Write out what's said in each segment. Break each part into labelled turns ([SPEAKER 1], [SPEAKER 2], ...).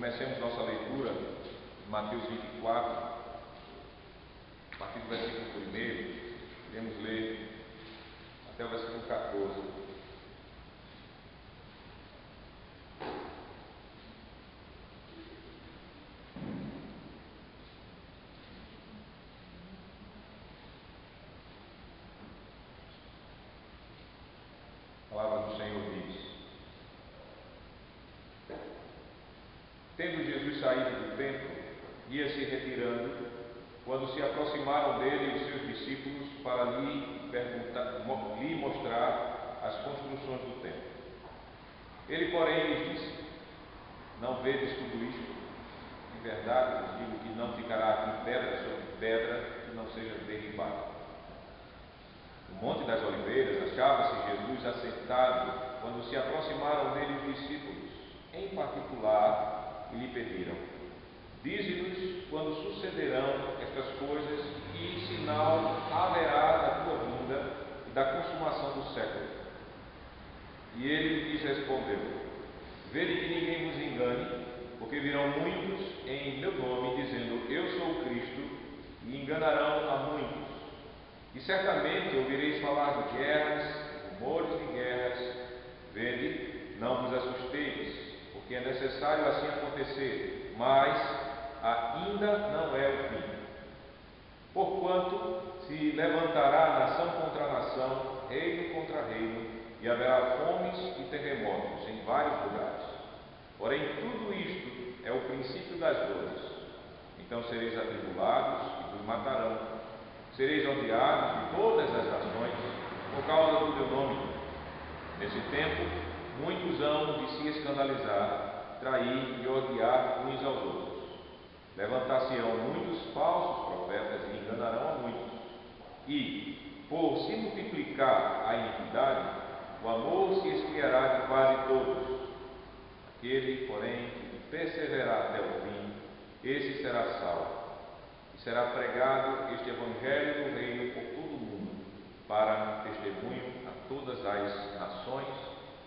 [SPEAKER 1] comecemos nossa leitura em Mateus 24, a partir do versículo 1, iremos ler até o versículo 14. A palavra do Senhor diz: Tendo Jesus saído do templo, ia-se retirando, quando se aproximaram dele os seus discípulos para lhe mostrar as construções do templo. Ele, porém, lhes disse: Não vedes tudo isto? Em verdade vos digo que não ficará aqui pedra sobre pedra que não seja derribada. No Monte das Oliveiras, achava-se Jesus assentado, quando se aproximaram dele os discípulos, em particular, e lhe pediram: Dize-nos quando sucederão estas coisas e que sinal haverá da tua vinda e da consumação do século. E ele lhes respondeu: Vede que ninguém vos engane, porque virão muitos em meu nome, dizendo: Eu sou o Cristo, e enganarão a muitos. E certamente ouvireis falar de guerras, rumores de guerras. Vede, não vos assusteis, porque é necessário assim acontecer, mas ainda não é o fim. Porquanto se levantará nação contra nação, reino contra reino, e haverá fomes e terremotos em vários lugares. Porém, tudo isto é o princípio das dores. Então sereis atribulados e vos matarão. Sereis odiados de todas as nações por causa do meu nome. Nesse tempo, muitos hão de se escandalizar, trair e odiar uns aos outros. Levantar-se-ão muitos falsos profetas e enganarão a muitos. E, por se multiplicar a iniquidade, o amor se esfriará de quase todos. Aquele, porém, que perseverar até o fim, esse será salvo. E será pregado este evangelho do reino por todo o mundo, para testemunho a todas as nações,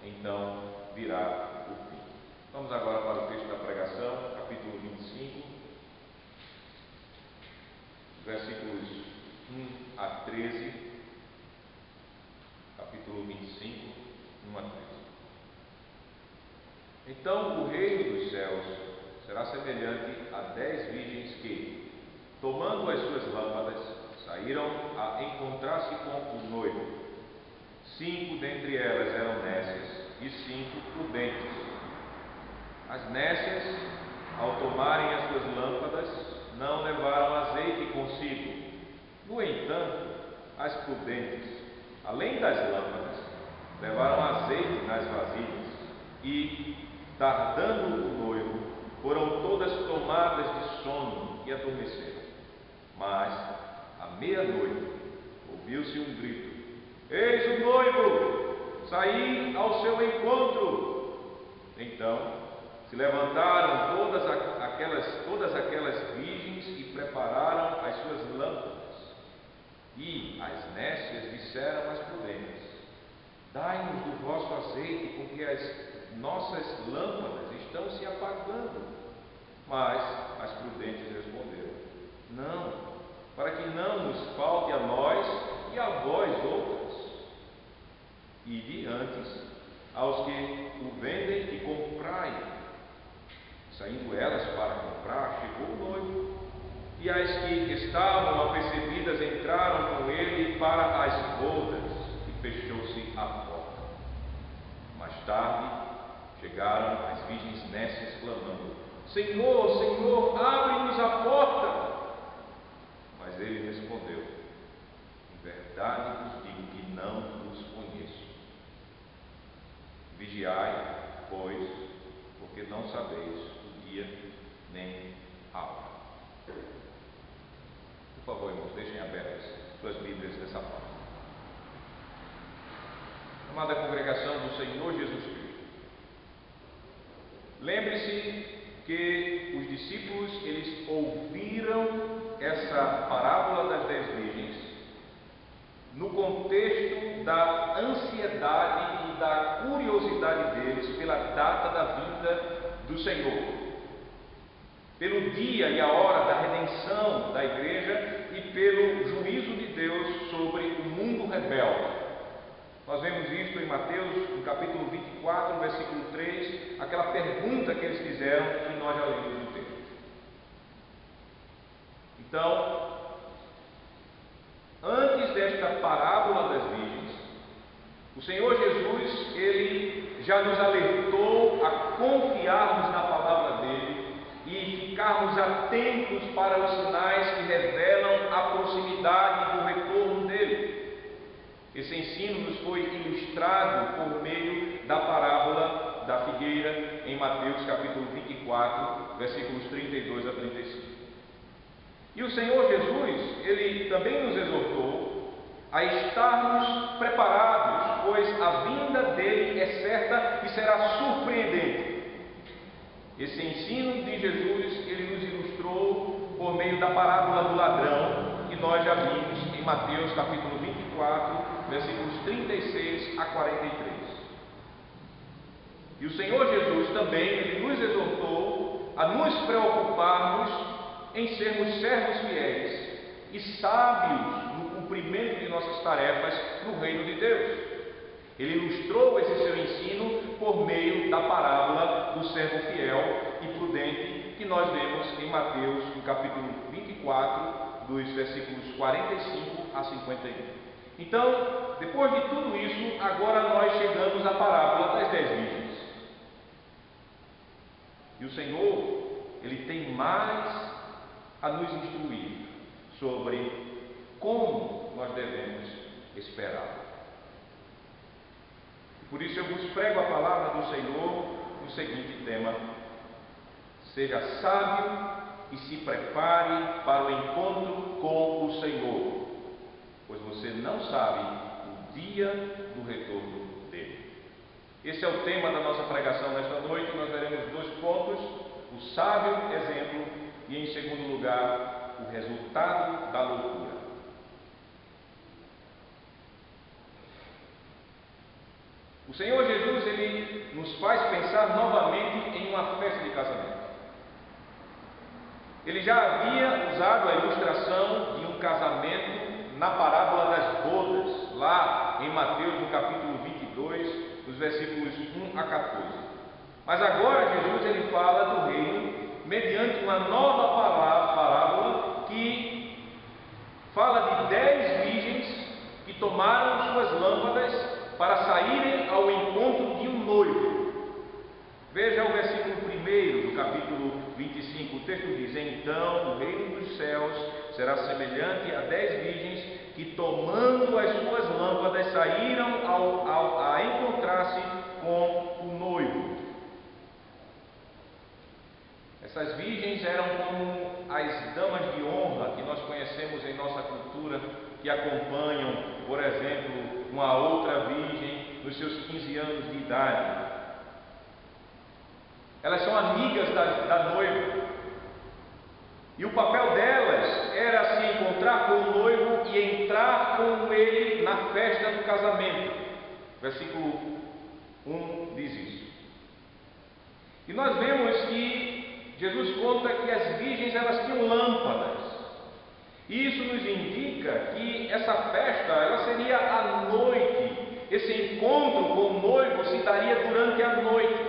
[SPEAKER 1] então virá o fim. Vamos agora para o texto da pregação, capítulo 25, versículos 1 a 13, capítulo 25, 1 a 13. Então o reino dos céus será semelhante a 10 virgens que, tomando as suas lâmpadas, saíram a encontrar-se com o noivo. 5 dentre elas eram nécias e 5 prudentes. As nécias, ao tomarem as suas lâmpadas, não levaram azeite consigo. No entanto, as prudentes, além das lâmpadas, levaram azeite nas vasilhas e, tardando o noivo, foram todas tomadas de sono e adormeceram. Mas, à meia-noite, ouviu-se um grito: Eis o noivo! Saí ao seu encontro! Então, se levantaram todas aquelas virgens e prepararam as suas lâmpadas. E as nécias disseram às prudentes: Dai-nos do vosso azeite, porque as nossas lâmpadas estão se apagando. Mas as prudentes responderam: Não, para que não nos falte a nós e a vós outras. Ide antes aos que o vendem e comprai. Saindo elas para comprar, chegou o noivo, e as que estavam apercebidas entraram com ele para as bodas, e fechou-se a porta. Mais tarde chegaram as virgens nécias clamando: Senhor, Senhor, abre-nos a porta. Mas ele respondeu: Em verdade vos digo que não vos conheço. Vigiai, pois, porque não sabeis o dia nem a hora. Por favor, irmãos, deixem abertas suas Bíblias nessa parte. Amada congregação do Senhor Jesus Cristo, lembre-se que os discípulos, eles ouviram essa parábola das 10 virgens no contexto da ansiedade e da curiosidade deles pela data da vinda do Senhor. pelo dia e a hora da redenção da igreja e pelo juízo de Deus sobre o mundo rebelde. Nós vemos isto em Mateus, no capítulo 24, versículo 3, aquela pergunta que eles fizeram que nós já lemos no texto. Então, antes desta parábola das virgens, o Senhor Jesus, Ele já nos alertou a confiarmos na palavra dEle e ficarmos atentos para os sinais que revelam a proximidade do retorno dEle. Esse ensino nos foi ilustrado por meio da parábola da figueira em Mateus capítulo 24, versículos 32 a 35. E o Senhor Jesus, Ele também nos exortou a estarmos preparados, pois a vinda dEle é certa e será surpreendente. Esse ensino de Jesus, Ele nos ilustrou por meio da parábola do ladrão, que nós já vimos em Mateus capítulo 24, versículos 36 a 43. E o Senhor Jesus também, Ele nos exortou a nos preocuparmos em sermos servos fiéis e sábios no cumprimento de nossas tarefas no reino de Deus. Ele ilustrou esse seu ensino por meio da parábola do servo fiel e prudente que nós vemos em Mateus, no capítulo 24, dos versículos 45 a 51. Então, depois de tudo isso, agora nós chegamos à parábola das 10 virgens. E o Senhor, Ele tem mais a nos instruir sobre como nós devemos esperar. Por isso eu vos prego a palavra do Senhor no seguinte tema: seja sábio e se prepare para o encontro com o Senhor, pois você não sabe o dia do retorno dele. Esse é o tema da nossa pregação nesta noite. Nós veremos 2 pontos: o sábio exemplo e, em segundo lugar, o resultado da loucura. O Senhor Jesus, Ele nos faz pensar novamente em uma festa de casamento. Ele já havia usado a ilustração de um casamento na parábola das bodas, lá em Mateus, no capítulo 22, nos versículos 1 a 14. Mas agora Jesus, Ele fala do reino mediante uma nova parábola que fala de 10 virgens que tomaram suas lâmpadas para saírem ao encontro de um noivo. Veja o versículo 1 do capítulo 25, o texto diz: então o reino dos céus será semelhante a 10 virgens que, tomando as suas lâmpadas, saíram a encontrar-se com o noivo. Essas virgens eram como as damas de honra que nós conhecemos em nossa cultura, que acompanham, por exemplo, uma outra virgem nos seus 15 anos de idade. Elas são amigas da noiva, e o papel delas era se encontrar com o noivo e entrar com ele na festa do casamento. Versículo 1 diz isso. E nós vemos que Jesus conta que as virgens, elas tinham lâmpadas. Isso nos indica que essa festa, ela seria à noite. Esse encontro com o noivo se daria durante a noite.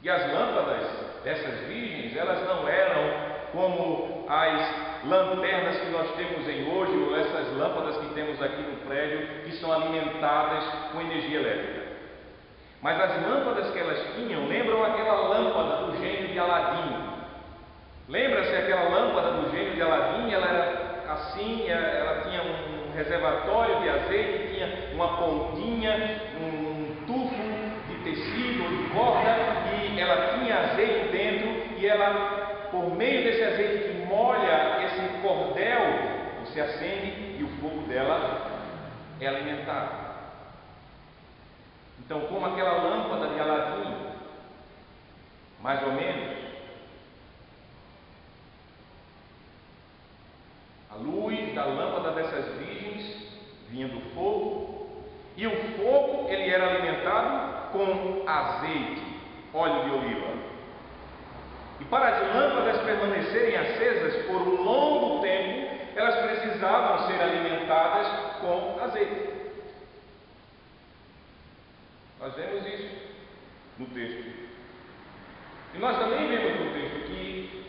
[SPEAKER 1] E as lâmpadas dessas virgens, elas não eram como as lanternas que nós temos em hoje, ou essas lâmpadas que temos aqui no prédio, que são alimentadas com energia elétrica. Mas as lâmpadas que elas tinham lembram aquela lâmpada do gênio de Aladim. Lembra-se aquela lâmpada do gênio de Aladim? Ela era assim, ela tinha um reservatório de azeite, tinha uma pontinha, um tufo de tecido ou de corda, e ela tinha azeite dentro, e ela, por meio desse azeite que molha esse cordel, você acende e o fogo dela é alimentado. Então, como aquela lâmpada de Aladim, mais ou menos, a luz da lâmpada dessas virgens vinha do fogo, e o fogo, ele era alimentado com azeite, óleo de oliva. E para as lâmpadas permanecerem acesas por um longo tempo, elas precisavam ser alimentadas com azeite. Nós vemos isso no texto. E nós também vemos no texto que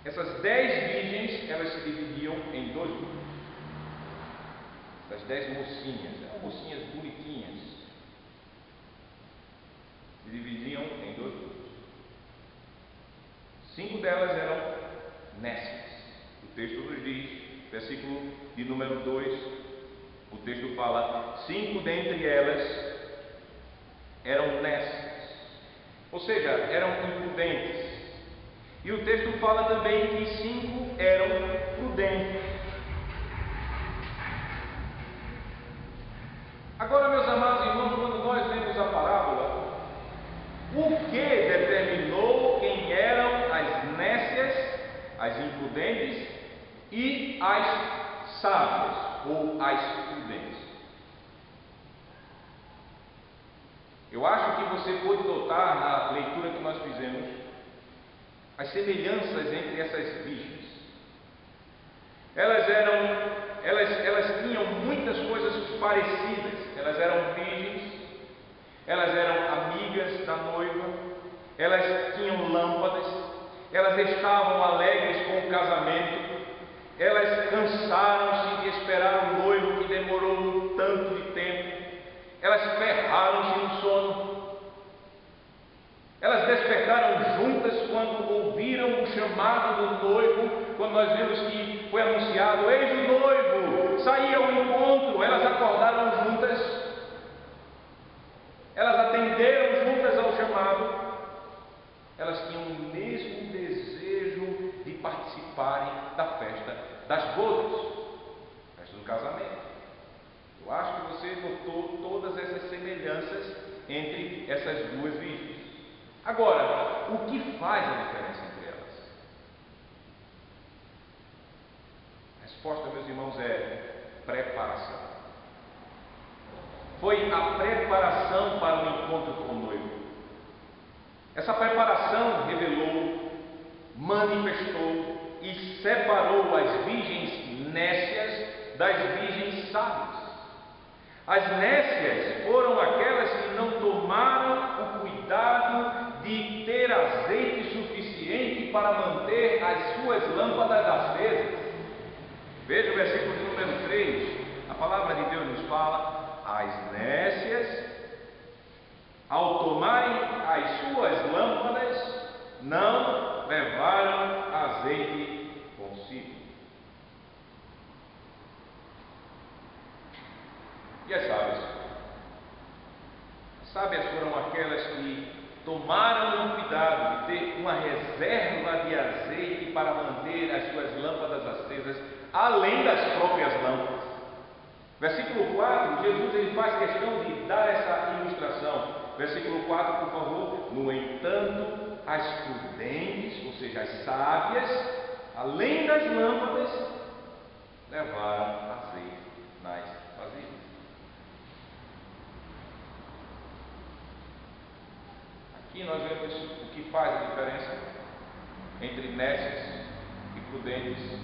[SPEAKER 1] essas 10 virgens, elas se dividiam em dois grupos. Essas 10 mocinhas, eram mocinhas bonitinhas, se dividiam em dois grupos. 5 delas eram nécias. O texto nos diz, versículo de número 2, o texto fala: 5 dentre elas eram nécias, ou seja, eram imprudentes. E o texto fala também que 5 eram prudentes. Agora, meus amados irmãos, quando nós lemos a parábola, o que determinou quem eram as nécias, as imprudentes e as sábias ou as prudentes? Eu acho que você pôde notar na leitura que nós fizemos as semelhanças entre essas virgens. Elas tinham muitas coisas parecidas. Elas eram virgens, elas eram amigas da noiva, elas tinham lâmpadas, elas estavam alegres com o casamento, elas cansaram-se de esperar o noivo que demorou um tanto de tempo, elas ferraram-se no sono. Elas despertaram juntas quando ouviram o chamado do noivo, quando nós vemos que foi anunciado: eis o noivo, saí ao encontro. Elas acordaram juntas, elas atenderam juntas ao chamado, elas tinham o mesmo desejo de participarem da festa das bodas, festa do casamento. Eu acho que você notou todas essas semelhanças entre essas duas virgens. Agora, o que faz a diferença entre elas? A resposta, meus irmãos, é preparação. Foi a preparação para o encontro com o noivo. Essa preparação revelou, manifestou e separou as virgens nécias das virgens sábias. As nécias foram aquelas que não tomaram o cuidado de ter azeite suficiente para manter as suas lâmpadas acesas. Veja o versículo de número 3. A palavra de Deus nos fala: as nécias, ao tomarem as suas lâmpadas, não levaram azeite consigo. E as sábias? As sábias foram aquelas que tomaram o cuidado de ter uma reserva de azeite para manter as suas lâmpadas acesas, além das próprias lâmpadas. Versículo 4, Jesus ele faz questão de dar essa ilustração. Versículo 4, por favor. No entanto, as prudentes, ou seja, as sábias, além das lâmpadas, levaram azeite nas vasilhas. Aqui nós vemos o que faz a diferença entre nécias e prudentes,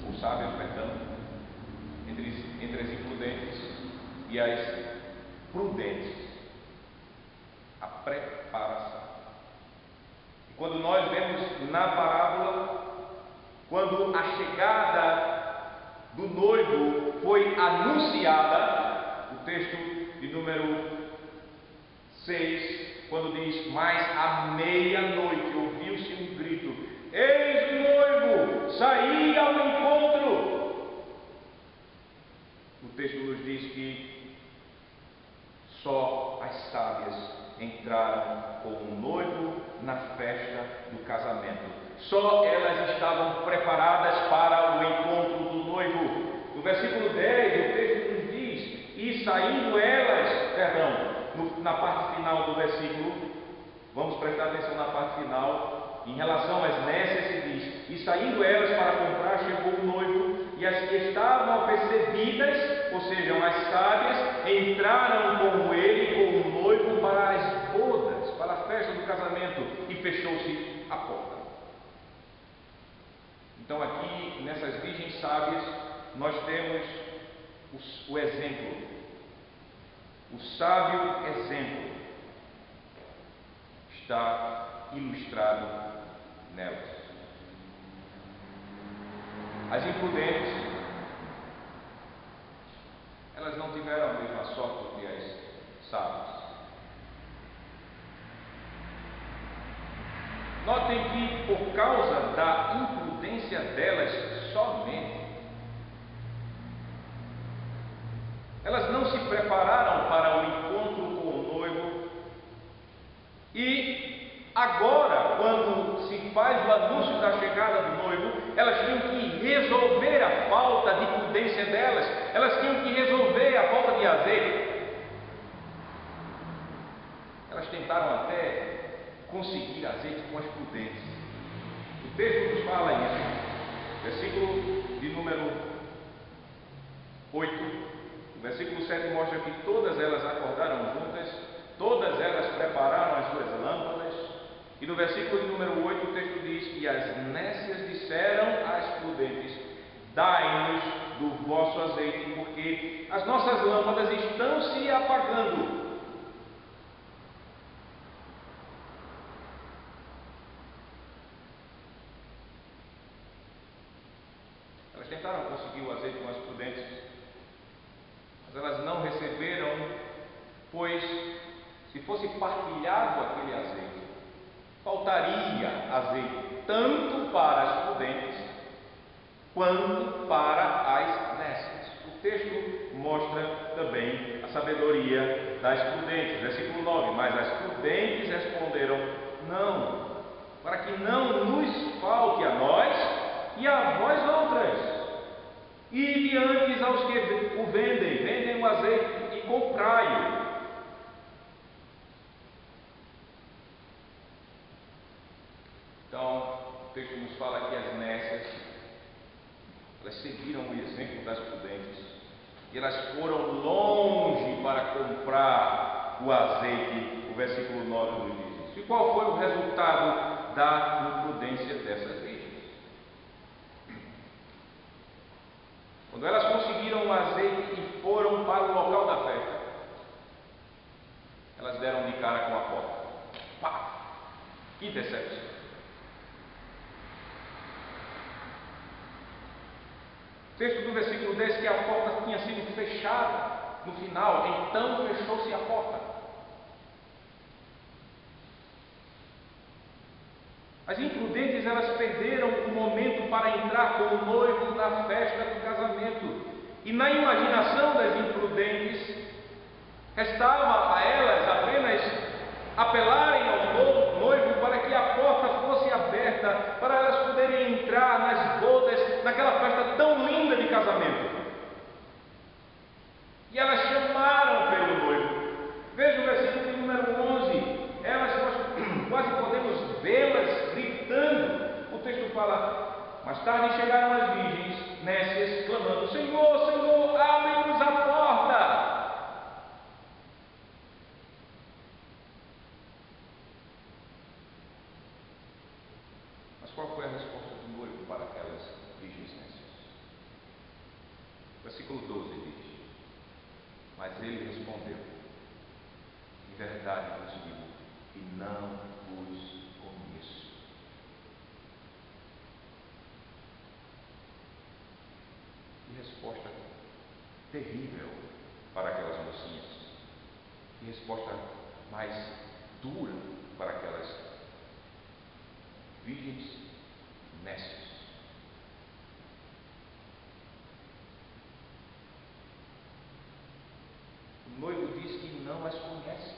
[SPEAKER 1] ou sábias, perdão, entre as imprudentes e as prudentes. A preparação. E quando nós vemos na parábola, quando a chegada do noivo foi anunciada, o texto de número 6, quando diz: mas à meia-noite ouviu-se um grito: eis o noivo, saí ao encontro. O texto nos diz que só as sábias entraram com o noivo na festa do casamento. Só elas estavam preparadas para o encontro do noivo. No versículo 10, o texto nos diz: e saindo elas, na parte final do versículo, vamos prestar atenção na parte final, em relação às nécias se diz: e saindo elas para comprar, chegou o noivo, e as que estavam apercebidas, ou seja, as sábias, entraram com ele, com o noivo, para as bodas, para a festa do casamento. Então aqui, nessas virgens sábias, nós temos o exemplo, o sábio exemplo está ilustrado nelas. As imprudentes, elas não tiveram a mesma sorte que as sábias. Notem que, por causa da imprudência delas somente, elas não se prepararam para o encontro com o noivo e agora, quando se faz o anúncio da chegada do noivo, elas tinham que resolver a falta de prudência delas, elas tinham que resolver a falta de azeite. Elas tentaram até conseguir azeite com as prudentes. O texto nos fala isso. Versículo de número 8. O versículo 7 mostra que todas elas acordaram juntas, todas elas prepararam as suas lâmpadas. E no versículo de número 8 o texto diz que as nécias disseram às prudentes: dai-nos do vosso azeite, porque as nossas lâmpadas estão se apagando. Elas tentaram conseguir o azeite com as prudentes, mas elas não receberam, pois se fosse partilhado aquele azeite, faltaria azeite tanto para as prudentes quanto para as nécias. O texto mostra também a sabedoria das prudentes. Versículo 9: mas as prudentes responderam: não, para que não nos falte a nós e a vós outras. Ide antes aos que o vendem o azeite e comprai-o. Então, o texto nos fala que as nécias, elas seguiram o exemplo das prudentes e elas foram longe para comprar o azeite. O versículo 9 nos diz isso. E qual foi o resultado da imprudência dessas virgens? Quando elas conseguiram o azeite e foram para o local da festa, elas deram de cara com a porta. Pá! Que decepção! O texto do versículo 10 que a porta tinha sido fechada no final, então fechou-se a porta. As imprudentes, elas perderam o momento para entrar com o noivo na festa do casamento. E na imaginação das imprudentes, restava a elas apenas apelarem ao noivo para que a porta fosse aberta, para elas poderem entrar nas bodas, naquela festa tão linda de casamento. E elas chamaram pelo noivo. Veja o versículo número 11. Nós quase podemos vê-las gritando. O texto fala: mais tarde chegaram as virgens nécias, clamando: Senhor, Senhor, abre-nos a porta. Mas qual foi a resposta do noivo para aquelas virgens nécias? Versículo 12 diz: mas ele respondeu: em verdade vos digo, e não vos conheço. Que resposta terrível para aquelas mocinhas. Que resposta mais dura para aquelas virgens nécias. O noivo diz que não as conhece.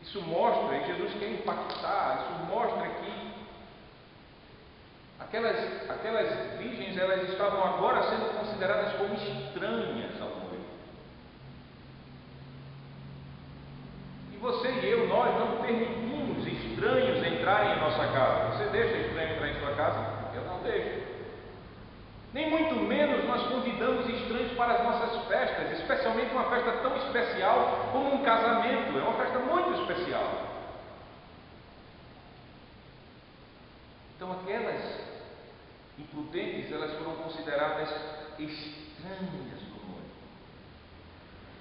[SPEAKER 1] Isso mostra, e Jesus quer impactar, isso mostra que aquelas virgens, elas estavam agora sendo consideradas como estranhas ao noivo. E você e eu, nós não permitimos estranhos entrarem em nossa casa. Você deixa estranho entrar em sua casa? Eu não deixo. Nem muito menos nós convidamos estranhos para as nossas festas, especialmente uma festa tão especial como um casamento. É uma festa muito especial. Então aquelas imprudentes, elas foram consideradas estranhas do noivo.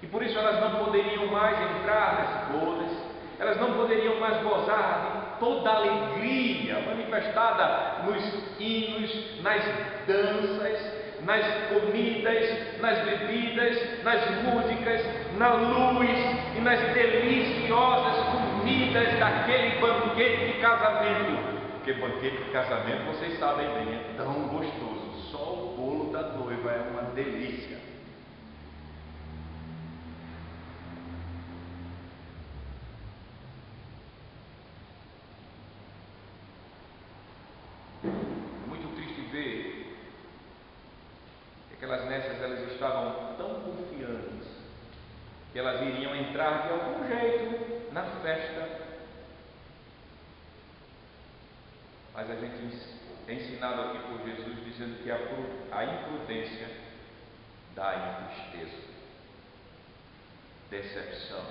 [SPEAKER 1] E por isso elas não poderiam mais entrar nas bodas, elas não poderiam mais gozar de toda a alegria manifestada nos hinos, nas danças, nas comidas, nas bebidas, nas músicas, na luz e nas deliciosas comidas daquele banquete de casamento. Porque banquete de casamento, vocês sabem bem, é tão gostoso. Só o bolo da noiva é uma delícia. É muito triste ver que aquelas nessas, elas estavam tão confiantes que elas iriam entrar de algum jeito na festa. Mas a gente é ensinado aqui por Jesus dizendo que a imprudência dá tristeza, decepção.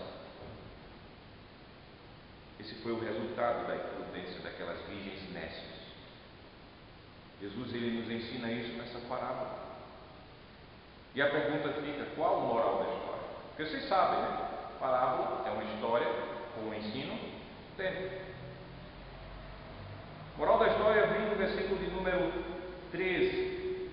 [SPEAKER 1] Esse foi o resultado da imprudência daquelas virgens nécias. Jesus, ele nos ensina isso nessa parábola. E a pergunta fica: qual o moral da história? Porque vocês sabem, né? Parábola é uma história com um ensino dentro. Moral da história vem no versículo de número 13,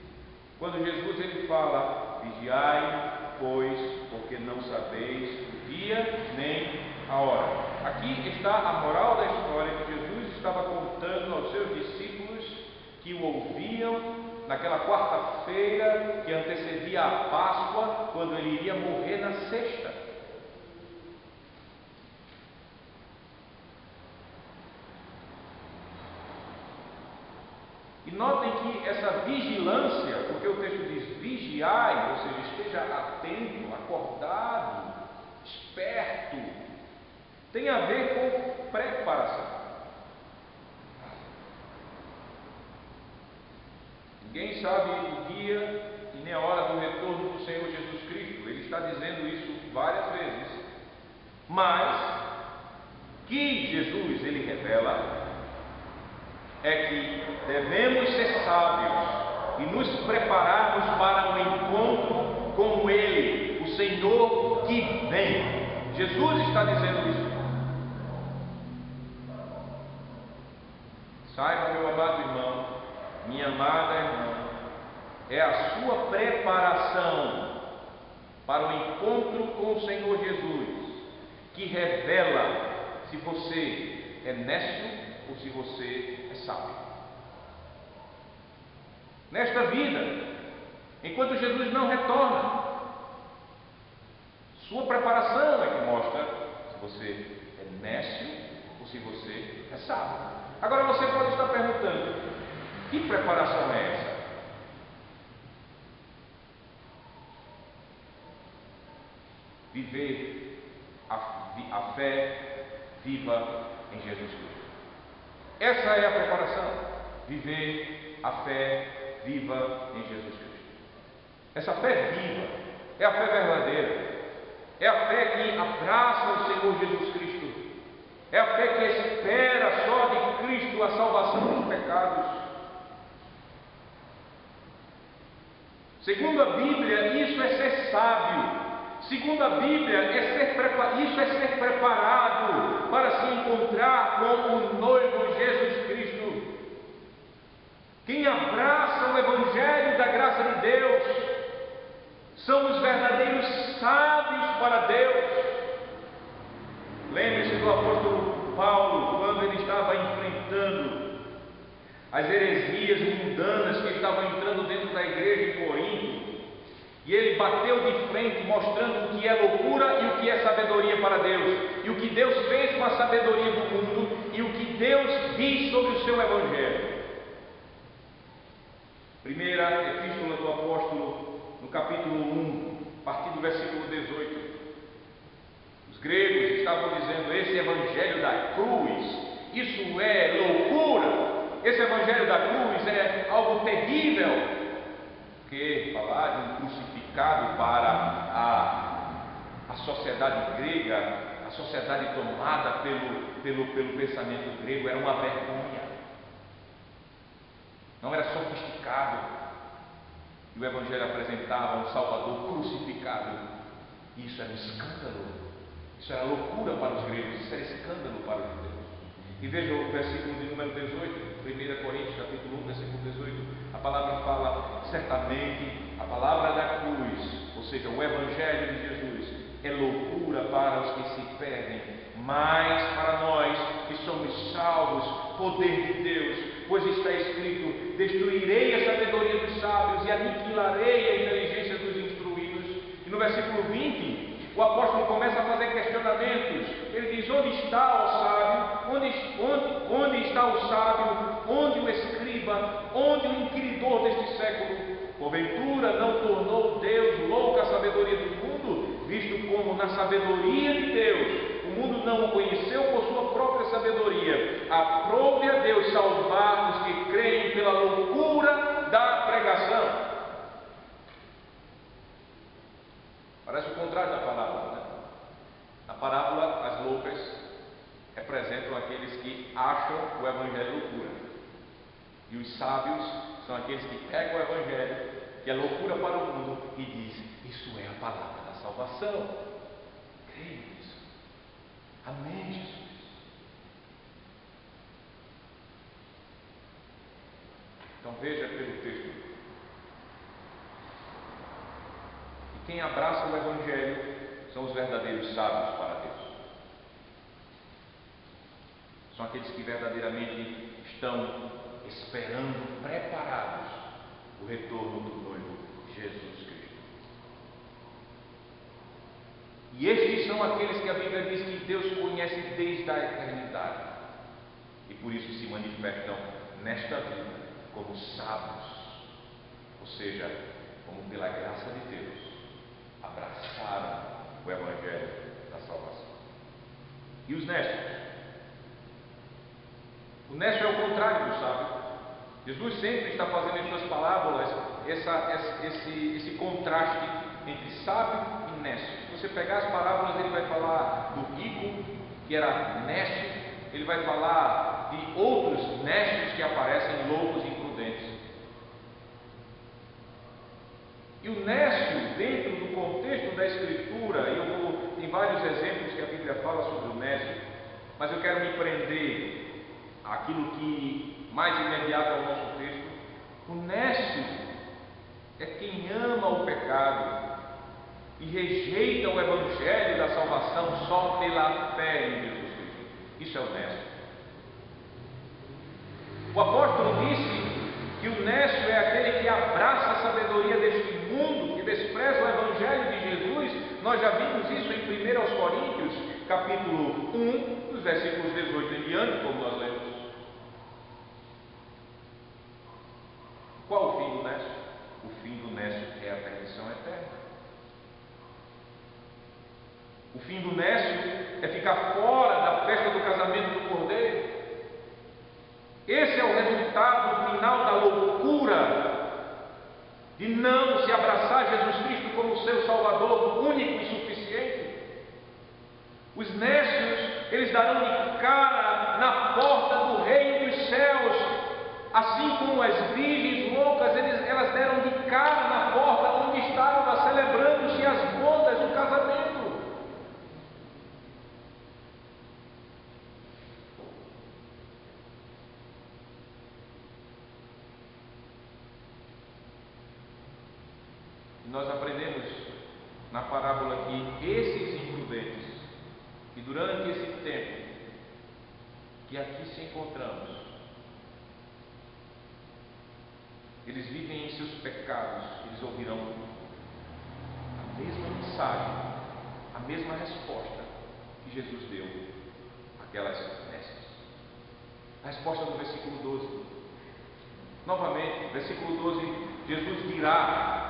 [SPEAKER 1] quando Jesus ele fala: vigiai, pois, porque não sabeis o dia nem a hora. Aqui está a moral da história que Jesus estava contando aos seus discípulos que o ouviam naquela quarta-feira que antecedia a Páscoa, quando ele iria morrer na sexta. E notem que essa vigilância, porque o texto diz vigiai, ou seja, esteja atento, acordado, esperto, tem a ver com preparação. Ninguém sabe o dia e nem a hora do retorno do Senhor Jesus Cristo. Ele está dizendo isso várias vezes. Mas que Jesus ele revela é que devemos ser sábios e nos prepararmos para um encontro com Ele, o Senhor que vem. Jesus está dizendo isso. Saiba, meu amado irmão, minha amada irmã, é a sua preparação para o encontro com o Senhor Jesus que revela se você é nécio ou se você é sábio. Nesta vida, enquanto Jesus não retorna, sua preparação é que mostra se você é nécio ou se você é sábio. Agora você pode estar perguntando: que preparação é essa? Viver a fé viva em Jesus Cristo. Essa é a preparação. Viver a fé viva em Jesus Cristo. Essa fé viva é a fé verdadeira. É a fé que abraça o Senhor Jesus Cristo. É a fé que espera só de Cristo a salvação dos pecados. Segundo a Bíblia, isso é ser sábio. Segundo a Bíblia, isso é ser preparado para se encontrar com o noivo Jesus Cristo. Quem abraça o Evangelho da graça de Deus são os verdadeiros sábios para Deus. Lembre-se do apóstolo Paulo, quando ele estava enfrentando as heresias mundanas que estavam entrando dentro da igreja em Corinto. E ele bateu de frente, mostrando o que é loucura e o que é sabedoria para Deus, e o que Deus fez com a sabedoria do mundo, e o que Deus diz sobre o seu Evangelho. Primeira epístola do apóstolo, no capítulo 1, a partir do versículo 18. Os gregos estavam dizendo: esse Evangelho da cruz, isso é loucura, esse Evangelho da cruz é algo terrível. Porque falar de um crucificado para a sociedade grega, a sociedade tomada pelo pensamento grego, era uma vergonha. não era sofisticado. E o Evangelho apresentava um Salvador crucificado. Isso era um escândalo. Isso era loucura para os gregos, isso era escândalo para os judeus. E veja o versículo de número 18, 1 Coríntios capítulo 1, versículo 18. A palavra fala: certamente a palavra da cruz, ou seja, o Evangelho de Jesus, é loucura para os que se perdem, mas para nós que somos salvos, poder de Deus, pois está escrito: destruirei a sabedoria dos sábios e aniquilarei a inteligência dos instruídos. E no versículo 20, o apóstolo começa a fazer questionamentos. Ele diz: onde está o sábio? Onde está o sábio? Onde o escriba? Onde o inquiridor deste século? Porventura não tornou Deus louca a sabedoria do mundo, visto como na sabedoria de Deus o mundo não o conheceu por sua própria sabedoria. Aprove a Deus salvar os que creem pela loucura da pregação. Parece o contrário da parábola, né? Na parábola, as loucas representam aqueles que acham o Evangelho loucura, e os sábios são aqueles que pegam o Evangelho, que é loucura para o mundo, e dizem: isso é a palavra da salvação. Creio nisso. Amém, Jesus. Então veja pelo texto. E quem abraça o Evangelho são os verdadeiros sábios para Deus. São aqueles que verdadeiramente estão esperando, preparados, o retorno do noivo Jesus Cristo. E estes são aqueles que a Bíblia diz que Deus conhece desde a eternidade, e por isso se manifestam nesta vida como sábios, ou seja, como pela graça de Deus abraçaram o Evangelho da salvação. E os néscios? O nécio é o contrário do sábio. Jesus sempre está fazendo em suas parábolas esse contraste entre sábio e nécio. Se você pegar as parábolas, ele vai falar do rico, que era nécio. Ele vai falar de outros nécios que aparecem, loucos e imprudentes. E o nécio, dentro do contexto da Escritura, tem vários exemplos que a Bíblia fala sobre o nécio, mas eu quero me prender àquilo que mais imediato ao nosso texto. O nécio é quem ama o pecado e rejeita o Evangelho da salvação só pela fé em Jesus Cristo. Isso é o nécio. O apóstolo disse que o nécio é aquele que abraça a sabedoria deste mundo, que despreza o Evangelho de Jesus. Nós já vimos isso em 1 Coríntios, capítulo 1, dos versículos 18 em diante, como nós lemos. Qual o fim do nécio? O fim do nécio é a perdição eterna. O fim do nécio é ficar fora da festa do casamento do Cordeiro. Esse é o resultado final da loucura de não se abraçar Jesus Cristo como seu Salvador único e suficiente. Os nécios, eles darão de cara na porta do reino dos céus, assim como as virgens loucas, elas deram de cara na porta onde estavam celebrando-se as bodas do casamento. Nós aprendemos na parábola que esses imprudentes, que durante esse tempo que aqui se encontramos, eles vivem em seus pecados, eles ouvirão a mesma mensagem, a mesma resposta que Jesus deu àquelas nécias. A resposta do versículo 12. Novamente, versículo 12, Jesus dirá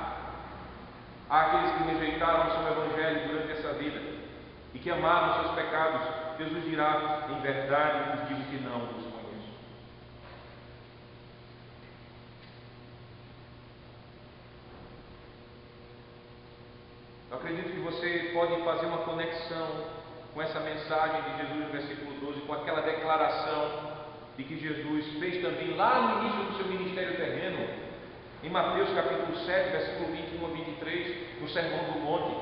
[SPEAKER 1] àqueles que rejeitaram o seu Evangelho durante essa vida e que amaram os seus pecados, Jesus dirá: em verdade vos digo que não os conheço. Eu acredito que você pode fazer uma conexão com essa mensagem de Jesus no versículo 12, com aquela declaração de e que Jesus fez também lá no início do seu ministério terreno, em Mateus capítulo 7, versículo 21 a 23, no Sermão do Monte.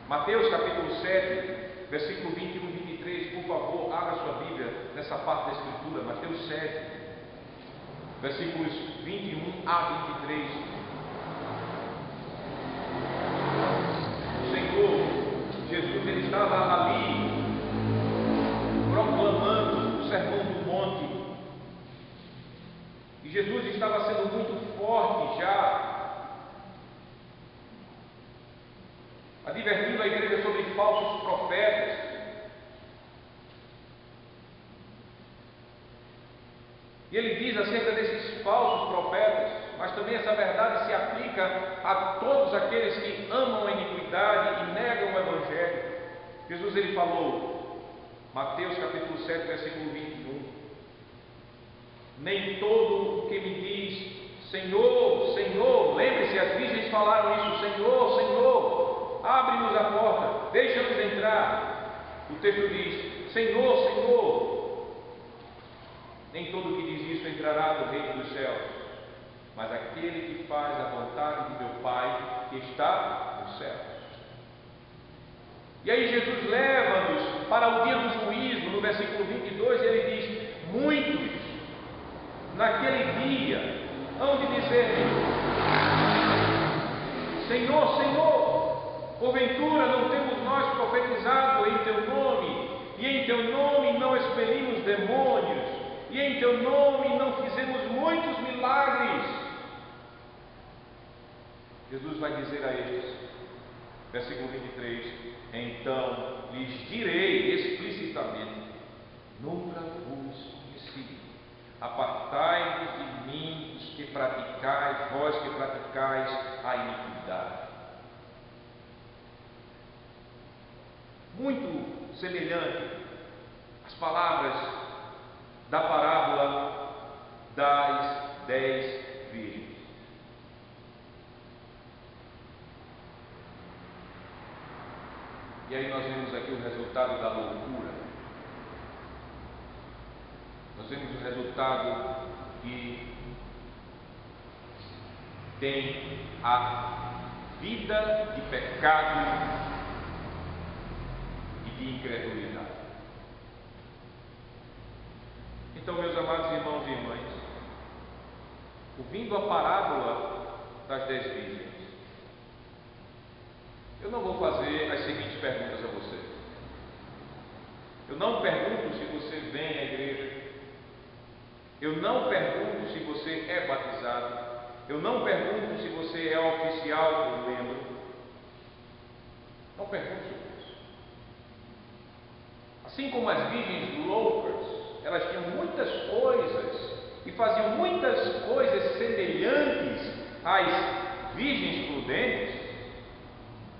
[SPEAKER 1] Mateus capítulo 7, versículo 21 e 23, por favor, abra sua Bíblia nessa parte da Escritura, Mateus 7, versículos 21 a 23. O Senhor Jesus, ele estava ali proclamando o Sermão do Monte, e Jesus estava sendo muito forte já, advertindo a igreja sobre falsos profetas. E ele diz acerca desses falsos profetas, mas também essa verdade se aplica a todos aqueles que amam a iniquidade e negam o Evangelho. Jesus, ele falou, Mateus capítulo 7, versículo 21, nem todo o que me diz Senhor, Senhor, lembre-se, as virgens falaram isso, Senhor, Senhor, abre-nos a porta, deixa-nos entrar. O texto diz, Senhor, Senhor, nem todo o que diz isso entrará no reino dos céus, mas aquele que faz a vontade de meu Pai que está nos céus. E aí Jesus leva-nos para o dia do juízo, no versículo 22, ele diz, muitos naquele dia hão de dizer, Senhor, Senhor, porventura não temos nós profetizado em teu nome, e em teu nome não expelimos demônios, e em teu nome não fizemos muitos milagres? Jesus vai dizer a estes, versículo 23, então lhes direi explicitamente, nunca vos conheci, apartai-vos de mim, os que praticais, vós que praticais a iniquidade. Muito semelhante às palavras da parábola das 10 virgens. E aí nós vemos aqui o resultado da loucura. Nós vemos o resultado que tem a vida de pecado e de incredulidade. Então, meus amados irmãos e irmãs, ouvindo a parábola das 10 virgens, eu não vou fazer as seguintes perguntas a você. Eu não pergunto se você vem à igreja. Eu não pergunto se você é batizado. Eu não pergunto se você é oficial ou membro. Não pergunto sobre isso. Assim como as virgens loucas, elas tinham muitas coisas e faziam muitas coisas semelhantes às virgens prudentes,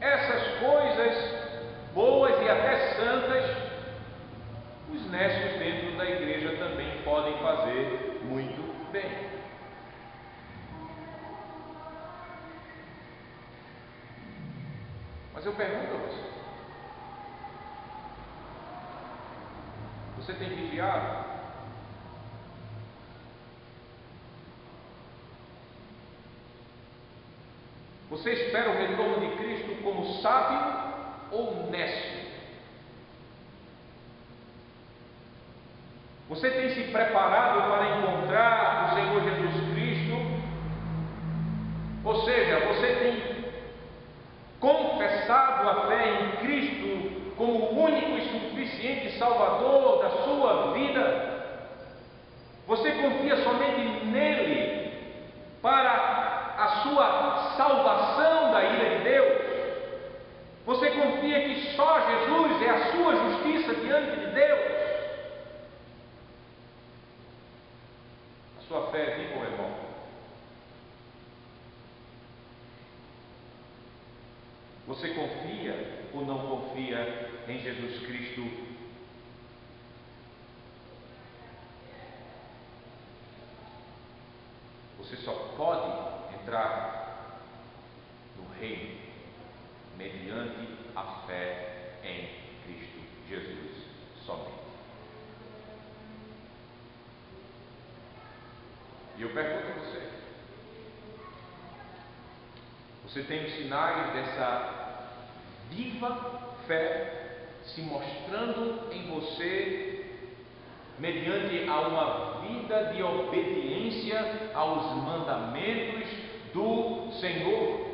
[SPEAKER 1] essas coisas boas e até santas, os nécios dentro da igreja também podem fazer muito bem. Mas eu pergunto a você, você tem vigiado? Você espera o retorno de Cristo como sábio ou nécio? Você tem se preparado para encontrar o Senhor Jesus Cristo? Ou seja, você tem confessado a fé em Cristo como o único e suficiente Salvador da sua vida? Você confia somente nele para a sua salvação da ira de Deus? Você confia que só Jesus é a sua justiça diante de Deus? A sua fé é viva ou é morta? Você confia ou não confia em Jesus Cristo? Você só pode entrar no reino mediante a fé em Cristo Jesus somente. E eu pergunto a você: você tem os sinais dessa viva fé se mostrando em você mediante a uma vida de obediência aos mandamentos do Senhor?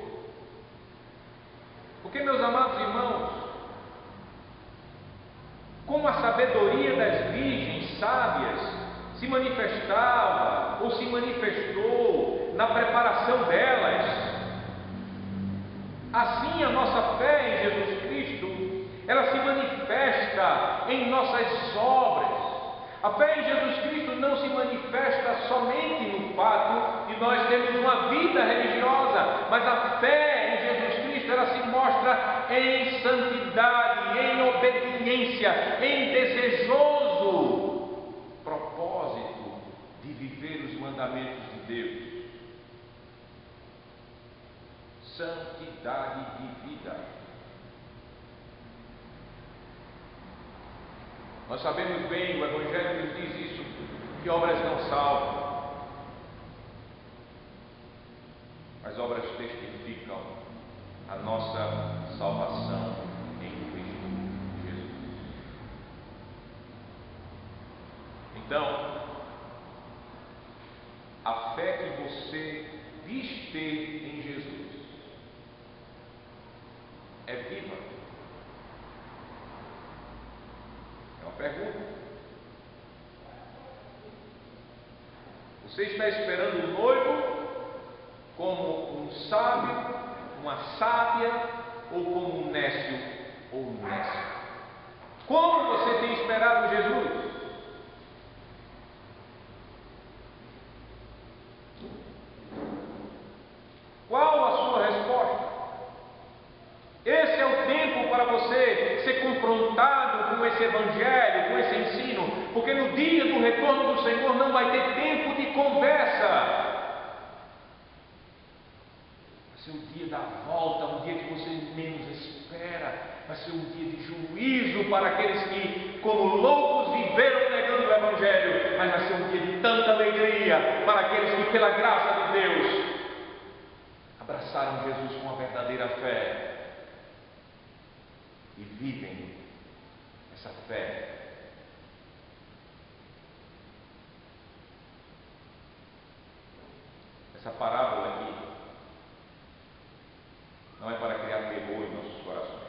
[SPEAKER 1] Porque, meus amados irmãos, como a sabedoria das virgens sábias se manifestava ou se manifestou na preparação delas, assim a nossa fé em Jesus Cristo, ela se manifesta em nossas obras. A fé em Jesus Cristo não se manifesta somente no fato de nós termos uma vida religiosa, mas a fé em Jesus Cristo, ela se mostra em santidade, em obediência, em desejoso propósito de viver os mandamentos de Deus. Santidade de vida. Nós sabemos bem, o Evangelho nos diz isso, que obras não salvam. As obras testificam a nossa salvação em Cristo Jesus. Então, a fé que você diz ter em Jesus é viva? É uma pergunta. Você está esperando o noivo como um sábio, uma sábia, ou como um nécio ou um nécio? Como você tem esperado Jesus? Qual a sua resposta? Esse é o tempo para você ser confrontado com esse Evangelho, com esse ensino, porque no dia do retorno do Senhor não vai ter tempo de conversa. Vai ser o dia da volta, um dia que você menos espera. Vai ser um dia de juízo para aqueles que, como loucos, viveram negando o Evangelho. Mas vai ser um dia de tanta alegria para aqueles que, pela graça de Deus, abraçaram Jesus com a verdadeira fé e vivem essa fé. Essa parábola aqui não é para criar terror em nossos corações,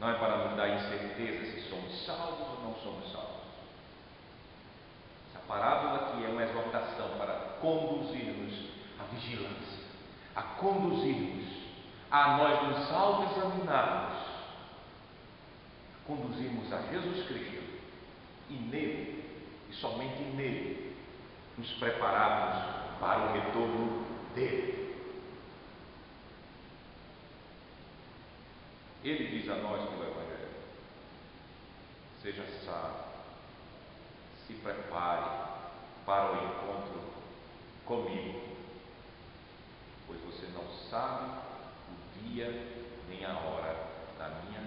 [SPEAKER 1] não é para nos dar incerteza se somos salvos ou não somos salvos. Essa parábola aqui é uma exortação para conduzir-nos à vigilância, a conduzir-nos a nós nos autoexaminarmos, conduzirmos a Jesus Cristo e nele, e somente nele, nos prepararmos para o retorno dele. Ele diz a nós pelo Evangelho: seja sábio, se prepare para o encontro comigo, pois você não sabe o dia nem a hora da minha